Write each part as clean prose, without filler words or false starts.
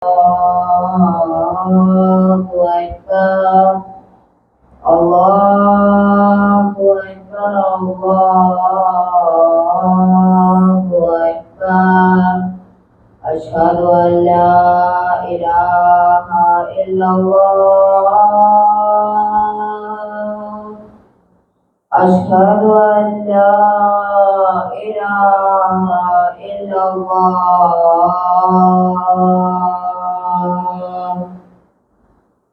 الله أكبر الله أكبر الله أكبر أشهد أن لا إله إلا الله أشهد أن لا إله إلا الله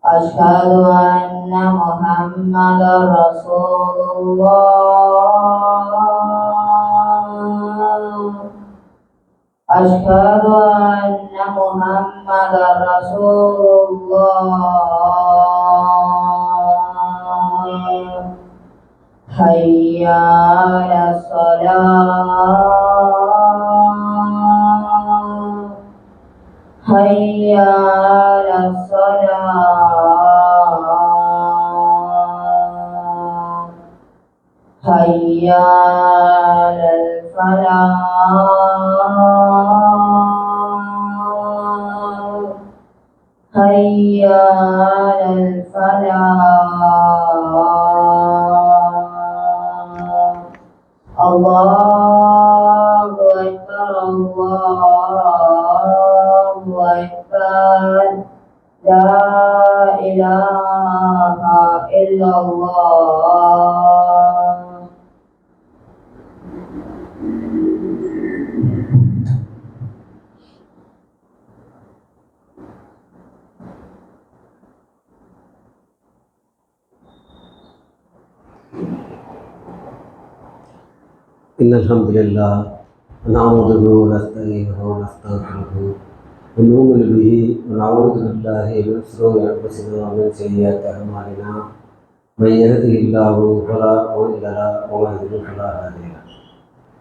أشهد أن محمدا رسول الله أشهد أن محمدا رسول الله حي على الصلاة حي على الصلاة حي على الفلاح حي على الفلاح الله أكبر الله أكبر لا إله إلا الله. إن الحمد لله نعوذ ونستعينه ونستغفره ونؤمن به ونعوذ بالله من شرور أنفسنا ومن سيئات أعمالنا من يهده الله فلا مضل له ومن يضلل فلا هادي له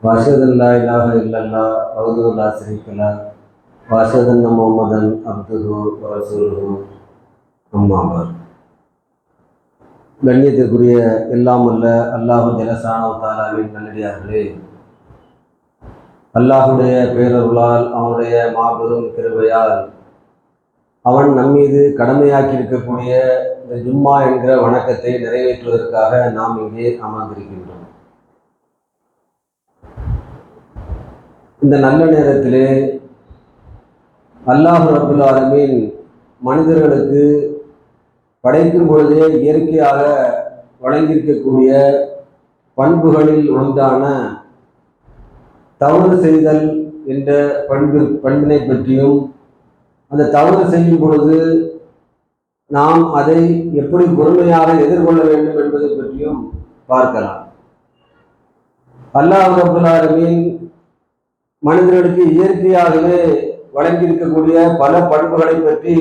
وأشهد أن لا إله إلا الله وحده لا شريك له وأشهد أن محمدا عبده ورسوله أما بعد. கண்ணியத்திற்குரிய எல்லாம் அல்ல அல்லாஹு ஜல்லஷானஹு தஆலாவின் நல்லடியார்களே, அல்லாஹுடைய பேரருளால் அவனுடைய மாபெரும் கிருபையால் அவன் நம்மீது கடமையாக்கி இருக்கக்கூடிய இந்த ஜும்மா என்கிற வணக்கத்தை நிறைவேற்றுவதற்காக நாம் இங்கே அமர்ந்திருக்கின்றோம். இந்த நல்ல நேரத்திலே அல்லாஹ் ரப்புல் ஆலமீன் மனிதர்களுக்கு படைக்கும் பொழுதே இயற்கையாக வழங்கியிருக்கக்கூடிய பண்புகளில் ஒன்றான தவறு செய்தல் என்ற பண்பினை பற்றியும், அந்த தவறு செய்யும் பொழுது நாம் அதை எப்படி பொறுமையாக எதிர்கொள்ள வேண்டும் என்பதை பற்றியும் பார்க்கலாம். அல்லாஹ் ரப்புல் ஆலமீன் மனிதர்களுக்கு இயற்கையாகவே வழங்கியிருக்கக்கூடிய பல பண்புகளை பற்றி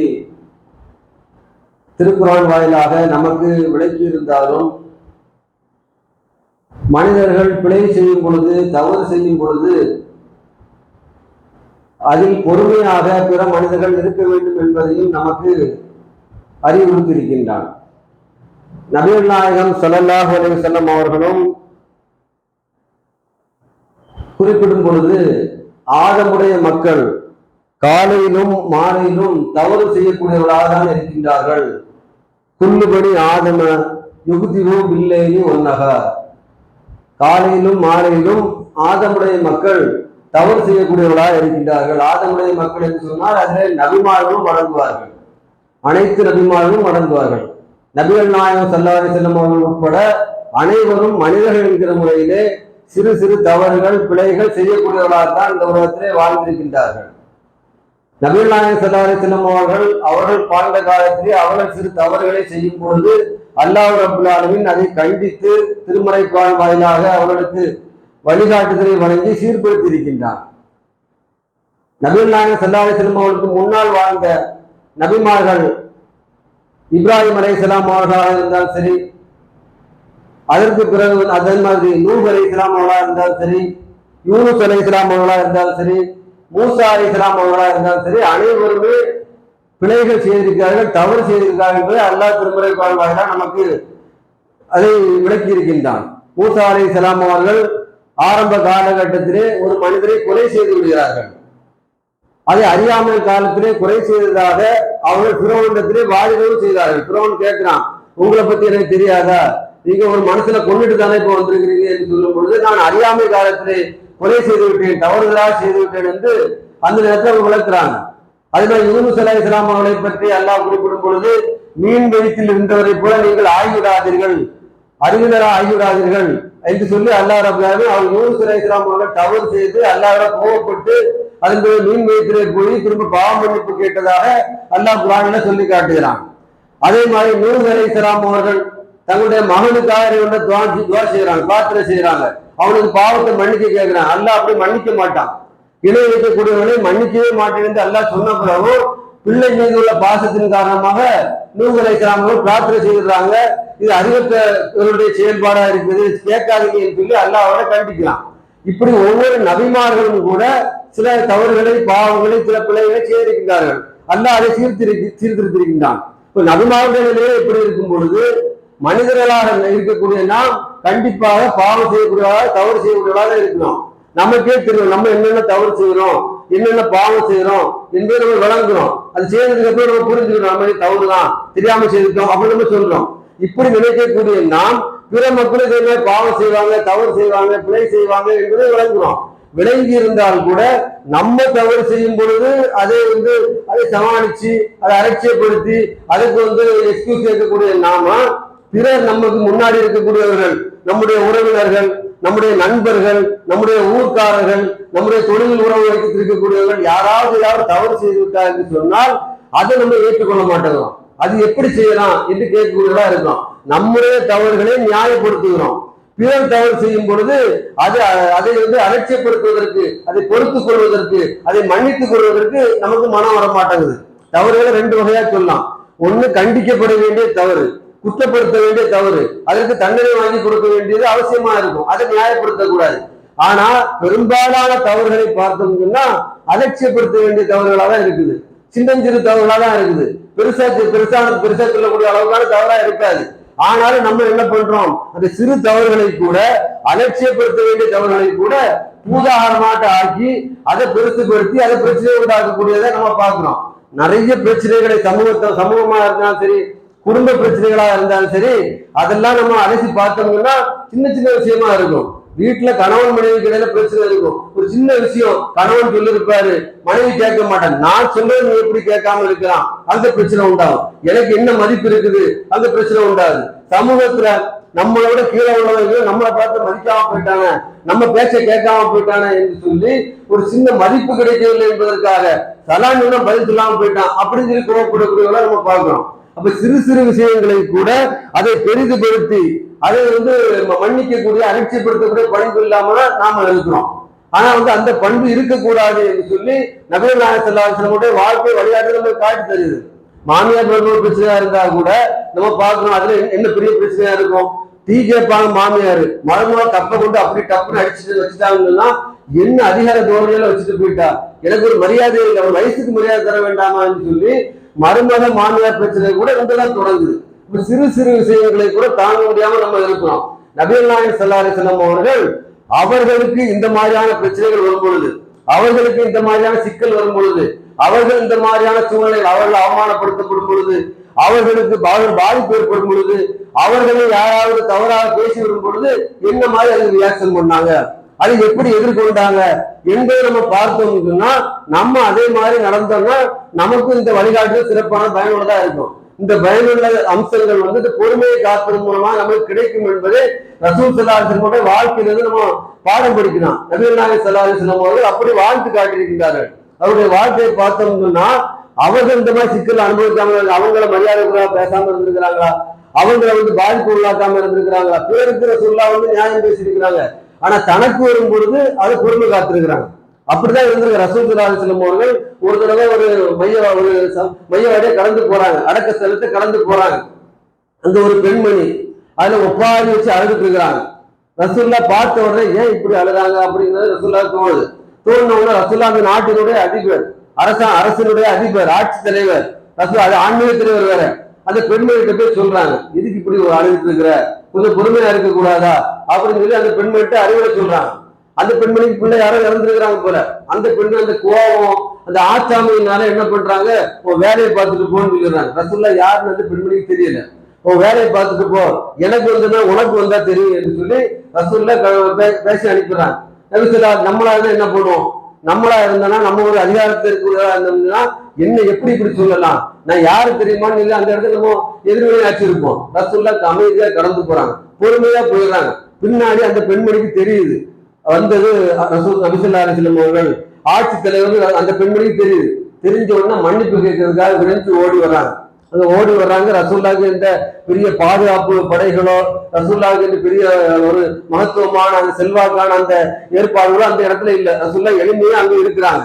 திருக்குர்ஆன் வாயிலாக நமக்கு விளக்கியிருந்தாலும், மனிதர்கள் பிழை செய்யும் பொழுது, தவறு செய்யும் பொழுது அதில் பொறுமையாக பிற மனிதர்கள் இருக்க வேண்டும் என்பதையும் நமக்கு அறிவுறுத்தியிருக்கின்றான். நபிகள் நாயகம் ஸல்லல்லாஹு அலைஹி வஸல்லம் அவர்களும் குறிப்பிடும் பொழுது, ஆதமுடைய மக்கள் காலையிலும் மாலையிலும் தவறு செய்யக்கூடியவர்களாக தான் இருக்கின்றார்கள். குல்லுபடி ஆதம யுக்திஹு பில்லைலி வன்னஹார். காலையிலும் மாலையிலும் ஆதமுடைய மக்கள் தவறு செய்யக்கூடியவர்களாக இருக்கின்றார்கள். ஆதமுடைய மக்கள் என்று சொன்னால் அதில் நபிமார்களும் அடங்குவார்கள், அனைத்து நபிமார்களும் அடங்குவார்கள். நபிகள் நாயகம் ஸல்லல்லாஹு அலைஹி வஸல்லம் அவர்கள் உட்பட அனைவரும் மனிதர்கள் என்கிற முறையிலே சிறு சிறு தவறுகள் பிழைகள் செய்யக்கூடியவர்களாகத்தான் இந்த உலகத்திலே வாழ்ந்திருக்கின்றார்கள். நபிகள் நாயகம் ஸல்லல்லாஹு அலைஹி வஸல்லம் அவர்கள் வாழ்ந்த காலத்திலே அவர்கள் சிறு தவறுகளை செய்யும் பொழுது அல்லாஹ் ரப்புல் ஆலமீன் அதை கண்டித்து திருமறை குர்ஆன் வாயிலாக அவர்களுக்கு வழிகாட்டுதலை வழங்கி சீர்படுத்தி இருக்கின்றான். நபிகள் நாயகம் ஸல்லல்லாஹு அலைஹி வஸல்லம் அவர்களுக்கு முன்னால் வாழ்ந்த நபிமார்கள் இப்ராஹிம் அலைஹிஸ்ஸலாம் அவர்களாக இருந்தால் சரி, அதற்கு பிறகு அதே மாதிரி நூஹ் அலைஹிஸ்ஸலாம் அவர்களாக இருந்தால் சரி, யூனுஸ் அலைஹிஸ்ஸலாம் அவர்களாக இருந்தால் சரி, மூசா அலைஹிஸ்ஸலாம் அவர்களாக இருந்தாலும் சரி, அனைவருமே பிழைகள் செய்திருக்கிறார்கள், தவறு செய்திருக்கிறார்கள் என்பதை அல்லாஹ் திருமறை குர்ஆன் வாயிலாக நமக்கு அதை விளக்கி இருக்கின்றான். மூசா அலைஹிஸ்ஸலாம் அவர்கள் ஆரம்ப காலகட்டத்திலே ஒரு மனிதரை கொலை செய்து விடுகிறார்கள். அதை அறியாமல் காலத்திலே குறை செய்ததாக அவர்கள் பிறவனிடத்திலே வாதிடவும் செய்தார்கள். பிறவன் கேட்கிறான், உங்களை பத்தி எனக்கு தெரியாதா, நீங்க ஒரு மனசுல கொண்டுட்டு தானே இப்ப வந்திருக்கிறீங்க என்று சொல்லும் பொழுது, நான் அறியாமை காலத்திலே கொலை செய்து விட்டேன், தவறுதலாக செய்து விட்டேன் என்று அந்த நேரத்தில் அவங்க விளக்குறாங்க. அதே யூனுஸ் அலைஹிஸ்ஸலாம் அவர்களை பற்றி அல்லாஹ் குறிப்பிடும் பொழுது, மீன் வயிற்றில் இருந்தவரை போல நீங்கள் ஆகிவிடாதீர்கள், அறிவினரா ஆகிவிடாதீர்கள் என்று சொல்லி அல்லாஹ் ரப்பல் ஆலமீன் அவர் யூனுஸ் அலைஹிஸ்ஸலாம் அவர்கள் தவறு செய்து அல்லாஹ்விடம் கோபப்பட்டு அதன் பிறகு மீன் வயிற்றிலே போய் திரும்ப பாவ மன்னிப்பு கேட்டதாக அல்லாஹ் குர்ஆனில சொல்லி காட்டுகிறான். அதே மாதிரி நூஹ் அலைஹிஸ்ஸலாம் அவர்கள் தங்களுடைய மகனுக்காக துவா செய்யறாங்க, பிரார்த்தனை செய்யறாங்க, அவனுக்கு பாவத்தை மன்னிக்க கேட்கிறான். அல்லாஹ் அப்படி மன்னிக்க மாட்டான். இணை வைக்கக்கூடியவனை மன்னிக்கவே மாட்டேன் என்று அல்லாஹ் சொன்ன பிறகு பிள்ளை மீது உள்ள பாசத்தின் காரணமாக நூஹ் அலைஹிஸ்ஸலாம் அவர்கள் பிரார்த்தனை செய்கிறாங்க. இது அறிவற்றவர்களுடைய செயல்பாடா இருக்குது, கேட்காதீங்க என்று சொல்லி அல்லாஹ் அவரை கண்டிக்கலாம். இப்படி ஒவ்வொரு நபிமார்களும் கூட சில தவறுகளை, பாவங்களை, சில பிள்ளைகளை செய்திருக்கிறார்கள். அல்லாஹ் அதை சீர்திருத்திருக்கின்றான். இப்ப நபிமார்களுடைய நிலையை எப்படி இருக்கும் பொழுது, மனிதர்களாக இருக்கக்கூடிய நாம் கண்டிப்பாக பாவம் செய்யக்கூடியவர்களாக, தவறு செய்யக்கூடியவர்களாக இருக்கணும். நமக்கே தெரியும் நம்ம என்னென்ன தவறு செய்யறோம், என்னென்ன பாவம் செய்யறோம் என்பதை நம்ம விளங்குறோம். அது செய்யறதுக்கு அப்புறம் நம்ம புரிஞ்சுக்கிறோம், நம்ம தவறு தான், தெரியாம செய்திருக்கோம் அப்படின்னு நம்ம சொல்றோம். இப்படி நினைக்கக்கூடிய நாம் பிற மக்களும் இதே மாதிரி பாவம் செய்வாங்க, தவறு செய்வாங்க, பிழை செய்வாங்க என்பதை விளங்குறோம். விளங்கி இருந்தால் கூட நம்ம தவறு செய்யும் பொழுது அதை சமாளிச்சு, அதை அலட்சியப்படுத்தி அதுக்கு எக்ஸ்கியூஸ் கேட்கக்கூடிய நாம, பிறர் நமக்கு முன்னாடி இருக்கக்கூடியவர்கள், நம்முடைய உறவினர்கள், நம்முடைய நண்பர்கள், நம்முடைய ஊர்க்காரர்கள், நம்முடைய தொழில் உறவு இருக்கக்கூடியவர்கள் யாராவது தவறு செய்து விட்டார் என்று சொன்னால் அதை நம்ம ஏற்றுக்கொள்ள மாட்டோம். அது எப்படி செய்யலாம் என்று கேட்கக்கூடியதா இருக்கோம். நம்முடைய தவறுகளை நியாயப்படுத்துகிறோம். பிறர் தவறு செய்யும் பொழுது அதை அலட்சியப்படுத்துவதற்கு, அதை பொறுத்துக் கொள்வதற்கு, அதை மன்னித்துக் கொள்வதற்கு நமக்கு மனம் வர மாட்டேங்குது. தவறுகளை ரெண்டு வகையா சொல்லலாம். ஒண்ணு கண்டிக்கப்பட வேண்டிய தவறு, குற்றப்படுத்த வேண்டிய தவறு, அதற்கு தண்டனை வாங்கி கொடுக்க வேண்டியது அவசியமா இருக்கும், அதை நியாயப்படுத்தக்கூடாது. ஆனா பெரும்பாலான தவறுகளை பார்த்தோம்னா அலட்சியப்படுத்த வேண்டிய தவறுகளா தான் இருக்குது, சின்னஞ்சிறு தவறுகளா தான் இருக்குது. பெருசா சொல்லக்கூடிய அளவுக்கான தவறா இருக்காது. ஆனாலும் நம்ம என்ன பண்றோம், அந்த சிறு தவறுகளை கூட, அலட்சியப்படுத்த வேண்டிய தவறுகளை கூட பூதாகரமாட்ட ஆக்கி அதை பெருசுபடுத்தி அதை பிரச்சனையை உண்டாக்கக்கூடியதை நம்ம பார்க்கிறோம். நிறைய பிரச்சனைகளை சமூகமா இருந்தாலும் சரி, குடும்ப பிரச்சனைகளா இருந்தாலும் சரி, அதெல்லாம் நம்ம அலசி பார்த்தோம்னா சின்ன சின்ன விஷயமா இருக்கும். வீட்டுல கணவன் மனைவிக்கு இடையில பிரச்சனை இருக்கும். ஒரு சின்ன விஷயம் கணவன் சொல்லிருப்பாரு, மனைவி கேட்க மாட்டேன், நான் சொல்றது நீ எப்படி கேட்காம இருக்கலாம், அந்த பிரச்சனை உண்டாகும். எனக்கு என்ன மதிப்பு இருக்குது, அந்த பிரச்சனை உண்டாகுது. சமூகத்துல நம்மளோட கீழே உள்ளவங்க நம்மளை பார்த்து மதிக்காம போயிட்டாங்க, நம்ம பேச்ச கேட்காம போயிட்டாங்க என்று சொல்லி ஒரு சின்ன மதிப்பு கிடைக்கவில்லை என்பதற்காக சலான்னு பதில் சொல்லாம போயிட்டான் அப்படின்னு சொல்லி கோவப்படக்கூடியவங்கள நம்ம பார்க்கிறோம். அப்ப சிறு சிறு விஷயங்களை கூட அதை பெரிதுபடுத்தி அதை மன்னிக்கக்கூடிய, அலட்சியப்படுத்தக்கூடிய பண்பு இல்லாம நாம இருக்கிறோம். ஆனா அந்த பண்பு இருக்கக்கூடாது என்று சொல்லி நபிகள் நாயகம் ஸல்லல்லாஹு அலைஹி வஸல்லம் வாழ்க்கை வழிகாட்டு நம்ம காட்டி தருது. மாமியார் மருமகள் பிரச்சனையா இருந்தா கூட நம்ம பார்க்கணும், அதுல என்ன பெரிய பிரச்சனையா இருக்கும். டீ கேட்பாங்க மாமியார், மருமகளை கப்பை கொண்டு அப்படி டப்புன்னு அடிச்சுட்டு வச்சுட்டாங்கன்னா என்ன அதிகார தோரணையில வச்சுட்டு போயிட்டா, எனக்கு ஒரு மரியாதை இல்லை, ஒரு வயசுக்கு மரியாதை தர வேண்டாமான்னு சொல்லி மருமக மாமியார் பிரச்சனை கூட தான் தொடங்குது. இப்ப சிறு சிறு விஷயங்களை கூட தாங்க முடியாம நம்ம இருக்கிறோம். நபிகள் நாயகம் ஸல்லல்லாஹு அலைஹி வஸல்லம் அவர்கள் அவர்களுக்கு இந்த மாதிரியான பிரச்சனைகள் வரும் பொழுது, அவர்களுக்கு இந்த மாதிரியான சிக்கல் வரும் பொழுது, அவர்கள் இந்த மாதிரியான சூழ்நிலைகள் அவர்கள் அவமானப்படுத்தப்படும் பொழுது, அவர்களுக்கு பாதிப்பு ஏற்படும் பொழுது, அவர்களை யாராவது தவறாக பேசி வரும் பொழுது என்ன மாதிரி அதுக்கு ரியாக்ஷன் பண்ணாங்க, அதை எப்படி எதிர்கொண்டாங்க என்பதை நம்ம பார்த்தோம்னா நம்ம அதே மாதிரி நடந்தோம்னா நமக்கும் இந்த வழிகாட்டுதல் சிறப்பான பயனுள்ளதா இருக்கும். இந்த பயனுள்ள அம்சங்கள் இந்த பொறுமையை காப்பதன் மூலமா நமக்கு கிடைக்கும் என்பதை ரசூல் ஸல்லல்லாஹு அலைஹி வஸல்லம் வாழ்க்கையிலிருந்து நம்ம பாடம் படிக்கலாம். நபிகள் நாயகம் ஸல்லல்லாஹு அலைஹி வஸல்லம் அவர்கள் அப்படி வாழ்த்து காட்டியிருக்கிறார்கள். அவருடைய வாழ்க்கையை பார்த்தோம்னா அவர்கள் இந்த மாதிரி சிக்கல் அனுபவிக்காம, அவங்கள மரியாதை பேசாம இருந்திருக்கிறாங்களா, அவங்களை பாதிப்பு உள்ளாக்காம இருந்திருக்கிறாங்களா, பேருக்கு ரசூலுல்லாஹ் நியாயம் பேசியிருக்கிறாங்க. ஆனா தனக்கு வரும் பொழுது அதை பொறுமை காத்திருக்கிறாங்க. அப்படிதான் இருந்திருக்க ரசூல் ஸல்லல்லாஹு அலைஹி வஸல்லம் அவர்கள் ஒரு தடவை ஒரு மையவாடியை கடந்து போறாங்க, அடக்க ஸ்தலத்தை கடந்து போறாங்க. அந்த ஒரு பெண்மணி அதுல ஒப்பாரி வச்சு அழுதுட்டு இருக்கிறாங்க. ரசூல்லா பார்த்த உடனே ஏன் இப்படி அழுதாங்க அப்படிங்கிறது ரசூல்லா தோணுது. தோணுன உடனே ரசூல்லா அந்த நாட்டினுடைய அதிபர், அரசினுடைய அதிபர், ஆட்சி தலைவர், அது ஆன்மீக தலைவர் வேற, அந்த பெண்மணிகிட்ட போய் சொல்றாங்க, இதுக்கு இப்படி அழுதுட்டு இருக்கிற, கொஞ்சம் பொறுமையா இருக்க கூடாதா அப்படின்னு சொல்லி அந்த பெண்மணிட்ட அறிவுரை சொல்றாங்க. அந்த பெண்மணிக்கு பிள்ளை யாரோ இறந்துருக்கிறாங்க போல. அந்த பெண்ணு அந்த கோபம், அந்த ஆச்சாமையினால என்ன பண்றாங்க, உன் வேலையை பார்த்துட்டு போன்னு சொல்லிடுறாங்க. ரசூல்லா யாருன்னு வந்து பெண்மணிக்கு தெரியல. உன் வேலையை பார்த்துட்டு போ, எனக்கு வந்தா உனக்கு வந்தா தெரியும் என்று சொல்லி ரசூல்லா பேசி அனுப்பிடுறாங்க. நபிசுல்லா நம்மளா இருந்தா என்ன பண்ணுவோம், நம்மளா இருந்தோம்னா நம்ம ஒரு அதிகாரத்தில் இருக்கிறதா இருந்தோம்னா என்ன எப்படி இப்படி சொல்லலாம், நான் யாரு தெரியுமான்னு இல்லை அந்த இடத்துல நம்ம எதிர்வினையாச்சு இருப்போம். ரசூல்லா அமைதியா கடந்து போறாங்க, பொறுமையா போயிடுறாங்க. பின்னாடி அந்த பெண்மணிக்கு தெரியுது வந்தது நபிசுல்லா அலைஹிஸ்ஸலாம் அவர்கள் ஆட்சி தலைவர், அந்த பெண்மணிக்கு தெரியுது. தெரிஞ்ச உடனே மன்னிப்பு கேட்கறதுக்காக விரைந்து ஓடி வர்றாங்க. அங்க ஓடி வர்றாங்க. ரசூல்லாவுக்கு இந்த பெரிய பாதுகாப்பு படைகளோ, ரசூல்லாவுக்கு இந்த பெரிய ஒரு மகத்துவமான அந்த செல்வாக்கான அந்த ஏற்பாடுகளோ அந்த இடத்துல இல்ல. ரசூல்லா எளிமையா அங்க இருக்கிறாங்க.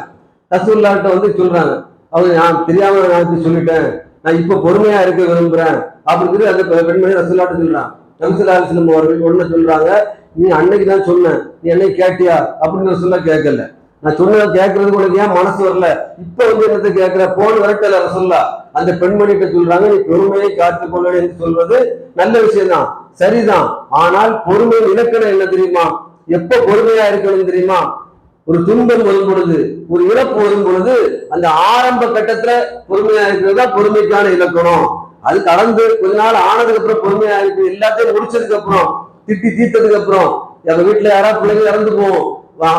ரசூல்லாட்ட வந்து சொல்றாங்க, அவங்க நான் தெரியாம நான் சொல்லிட்டேன், நான் இப்ப பொறுமையா இருக்க விரும்புறேன் அப்படின்னு சொல்லி அந்த பெண்மணி ரசூல்லாட்ட சொல்றாங்க. நபிசுல்லா அலைஹிஸ்ஸலாம் அவர்கள் உடனே சொல்றாங்க, நீ அன்னைக்கு தான் சொன்ன, நீ என்னை கேட்டியா அப்படின்னு ரசூல்லா கேட்கல. நான் சொன்னதை கேட்கறதுக்கு உனக்கு ஏன் மனசு வரல, இப்ப வந்து என்னத்தை கேட்கிற, போன் வரட்டல ரசூல்லா. அந்த பெண்மணிகிட்ட சொல்றாங்க, நீ பொறுமையை காத்துக்கொள்ள என்று சொல்வது நல்ல விஷயம் தான், சரிதான். ஆனால் பொறுமையின் இலக்கணம் என்ன தெரியுமா, எப்ப பொறுமையா இருக்கணும் தெரியுமா, ஒரு துன்பம் வரும் பொழுது, ஒரு இழப்பு வரும் பொழுது அந்த ஆரம்ப கட்டத்துல பொறுமையா இருக்கிறது தான் பொறுமைக்கான இலக்கணம். அது கடந்து கொஞ்ச நாள் ஆனதுக்கு அப்புறம் பொறுமையா இருக்கு, எல்லாத்தையும் முடிச்சதுக்கு அப்புறம் திட்டி தீர்த்ததுக்கு அப்புறம், எங்க வீட்டுல யாராவது பிள்ளைங்க இறந்து போவோம்,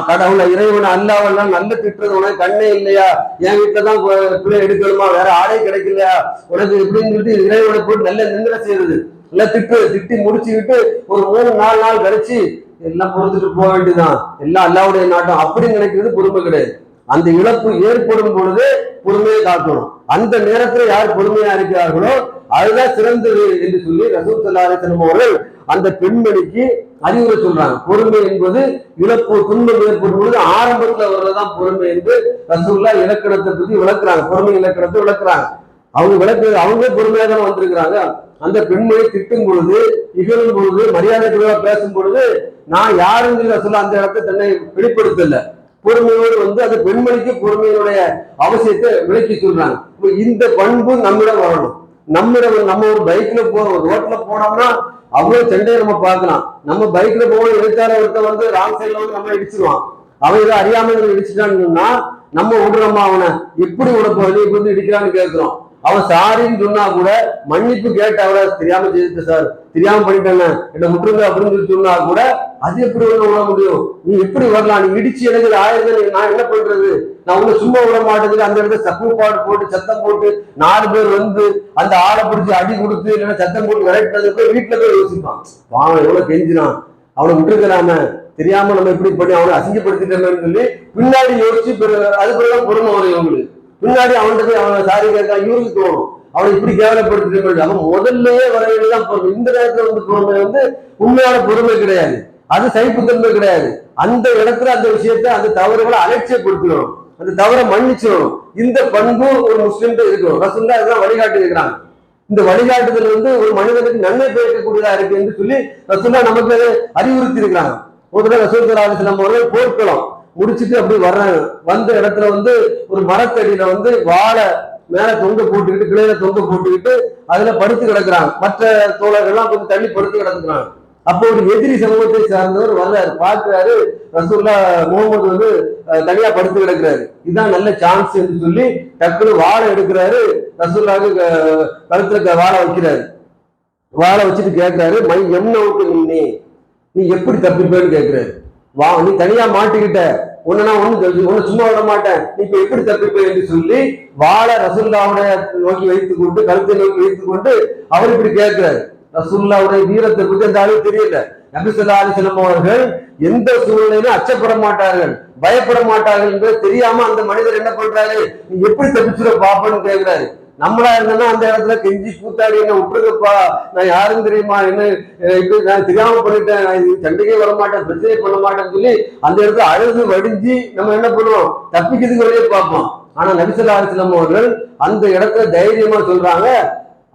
கடவுளை இறைவனை அல்லாவெல்லாம் நல்ல திட்டுறது, உனக்கு கண்ணே இல்லையா, என் வீட்டுல தான் பிள்ளை எடுக்கணுமா, வேற ஆளே கிடைக்கலையா உனக்கு எப்படின்னு சொல்லிட்டு இறைவனை போட்டு நல்ல நிந்தனை செய்யறது, நல்லா திட்டி முடிச்சுக்கிட்டு ஒரு 3-4 நாள் கழிச்சு எல்லாம் பொறுத்துட்டு போக வேண்டியதுதான், எல்லாம் அல்லாவுடைய நாட்டம் அப்படின்னு நினைக்கிறது பொறுமை கிடையாது. அந்த இழப்பு ஏற்படும் பொழுது பொறுமையை காக்கணும். அந்த நேரத்துல யார் பொறுமையா இருக்கிறார்களோ அதுதான் சிறந்தது என்று சொல்லி ரசூல் ஸல்லல்லாஹு அலைஹி வஸல்லம் அவர்கள் அந்த பெண்மணிக்கு அறிவுரை சொல்றாங்க. பொறுமை என்பது இழப்பு துன்பம் ஏற்படும் பொழுது ஆரம்பத்துல வர்றதுதான் பொறுமை என்று ரசூலுல்லாஹ் இலக்கணத்தை பத்தி விளக்குறாங்க, பொறுமை இலக்கணத்தை விளக்குறாங்க. அவங்க பொறுமையா தானே வந்திருக்கிறாங்க. அந்த பெண்மணி திட்டும் பொழுது, இகழும் பொழுது, மரியாதை பேசும் பொழுது நான் யாருன்னு ரசூலுல்லாஹ் அந்த இடத்தை தன்னை வெளிப்படுத்தல, பொறுமையோடு வந்து அந்த பெண்மணிக்கு பொறுமையினுடைய அவசியத்தை விளக்கி சொல்றாங்க. இந்த பண்பு நம்மிடம் வரணும். நம்ம ஒரு பைக்ல ரோட்ல போனோம்னா அவ்வளவு சண்டையை நம்ம பார்க்கலாம். நம்ம பைக்ல போக எழுத்தார ஒருத்த வந்து ராங் சைட்ல வந்து நம்ம இடிச்சிருவான், அவன் ஏதோ அறியாம இடிச்சிட்டான்னு சொன்னா நம்ம விடுறோமா, அவனை எப்படி விடப்போ நீ வந்து இடிக்கிறான்னு கேட்கிறோம். அவன் சாரின்னு சொன்னா கூட மன்னிப்பு கேட்ட அவரை தெரியாம செய்துட்டு சார், தெரியாம பண்ணிட்டாங்க என்ன விட்டுருங்க அப்படின்னு சொல்லி சொன்னா கூட அது எப்படி விட முடியும், நீ எப்படி வரலாம், நீ இடிச்சு எனக்கு ஆயிரத்தி நான் என்ன பண்றது, நான் உன்னை சும்மா விட மாட்டேங்குது. அந்த இடத்துல சப்புப்பாடு போட்டு சத்தம் போட்டு 4 பேர் வந்து அந்த ஆளை பிடிச்சி அடி கொடுத்து இல்லைன்னா சத்தம் போட்டு விரட்டுறது போய் வீட்டுல போய் யோசிப்பான், அவன் எவ்வளவு கெஞ்சினான், அவனை விட்டுருக்கலாம, தெரியாம நம்ம இப்படி பண்ணி அவனை அசிங்கப்படுத்திட்டோம்னு சொல்லி பின்னாடி யோசிச்சு அதுக்குள்ள பொறுமை வரும் இவங்களுக்கு. பின்னாடி அவன்கிட்ட போய் அவன் சாரி கேட்கா இவருக்கு தோணும், அவனை இப்படி கேவலப்படுத்திட்டு அவன் முதல்லயே வர வேண்டியதான் பொறுமை. இந்த நேரத்துல வந்து பொறுமை வந்து உண்மையான பொறுமை கிடையாது, அது சகிப்புத்தன்மை கிடையாது. அந்த இடத்துல அந்த விஷயத்த அந்த தவறுகளை அலட்சியப்படுத்தணும், அந்த தவறை மன்னிச்சிடணும். இந்த பண்பு ஒரு முஸ்லிம்கிட்ட இருக்கணும். ரசூலுல்லாஹ் இதெல்லாம் வழிகாட்டி இருக்கிறாங்க. இந்த வழிகாட்டுதல் வந்து ஒரு மனிதனுக்கு நன்மை பயக்கக்கூடியதா இருக்கு என்று சொல்லி ரசூலுல்லாஹ் நமக்கு அறிவுறுத்தி இருக்கிறாங்க. ஒரு தடவை ரசூல் ஸல்லல்லாஹு அலைஹி வஸல்லம் அவர்கள் போர்க்களம் முடிச்சுட்டு அப்படி வர்றாங்க. வந்த இடத்துல வந்து ஒரு மரத்தடியில வந்து வாழை மேல தொங்க போட்டுக்கிட்டு, கிளையில தொங்க போட்டுக்கிட்டு அதுல படுத்து கிடக்குறாங்க. மற்ற தோழர்கள்லாம் கொஞ்சம் தள்ளி படுத்து கிடக்குறாங்க. அப்போ ஒரு எதிரி சமூகத்தை சார்ந்தவர் வர்றாரு, பார்க்கிறாரு ரசூலுல்லாஹ் முகமது வந்து தனியா படுத்து கிடக்குறாரு, இதுதான் நல்ல சான்ஸ் என்று சொல்லி டக்குனு வாழை எடுக்கிறாரு, ரசூலுல்லாஹ்வுக்கு கழுத்துல வாழை வைக்கிறாரு. வாழை வச்சுட்டு கேட்கிறாரு, மை எம்னவுக்கு நின்னே, நீ எப்படி தப்பிப்பேன்னு கேட்கிறாரு. நீ தனியா மாட்டிக்கிட்ட, உன்னை ஒண்ணு சும்மா விட மாட்டேன், நீ இப்ப எப்படி தப்பிப்ப என்று சொல்லி வாழை ரசூலுல்லாஹ்வுடைய நோக்கி வைத்துக் கொண்டு, கழுத்தை நோக்கி வைத்துக் கொண்டு அவர் இப்படி கேட்கிறாரு. ரசூலுல்லாஹ்வுடைய வீரத்தை பற்றி அந்த ஆளுக்கு தெரியல. நபி ஸல்லல்லாஹு அலைஹி வஸல்லம் அவர்கள் எந்த சூழ்நிலையிலும் அச்சப்பட மாட்டார்கள், பயப்பட மாட்டார்கள் என்பது தெரியாம அந்த மனிதர் என்ன பண்றாரு, நீ எப்படி தப்பிச்சுட பாப்பன்னு கேட்கிறாரு. நம்மளா இருந்தோம்னா அந்த இடத்துல கெஞ்சி கூத்தாடி என்ன விட்டுருக்கப்பா, நான் யாரும் தெரியுமா, என்ன இப்படி நான் தெரியாம பண்ணிட்டேன், நான் சண்டைக்கே வர மாட்டேன், பிரச்சனை பண்ண மாட்டேன்னு சொல்லி அந்த இடத்துல அழுது வடிஞ்சு நம்ம என்ன பண்ணுவோம், தப்பிக்கிறதுக்கு வழியே பார்ப்போம். ஆனா நபி ஸல்லல்லாஹு அலைஹி வஸல்லம் அவர்கள் அந்த இடத்துல தைரியமா சொல்றாங்க,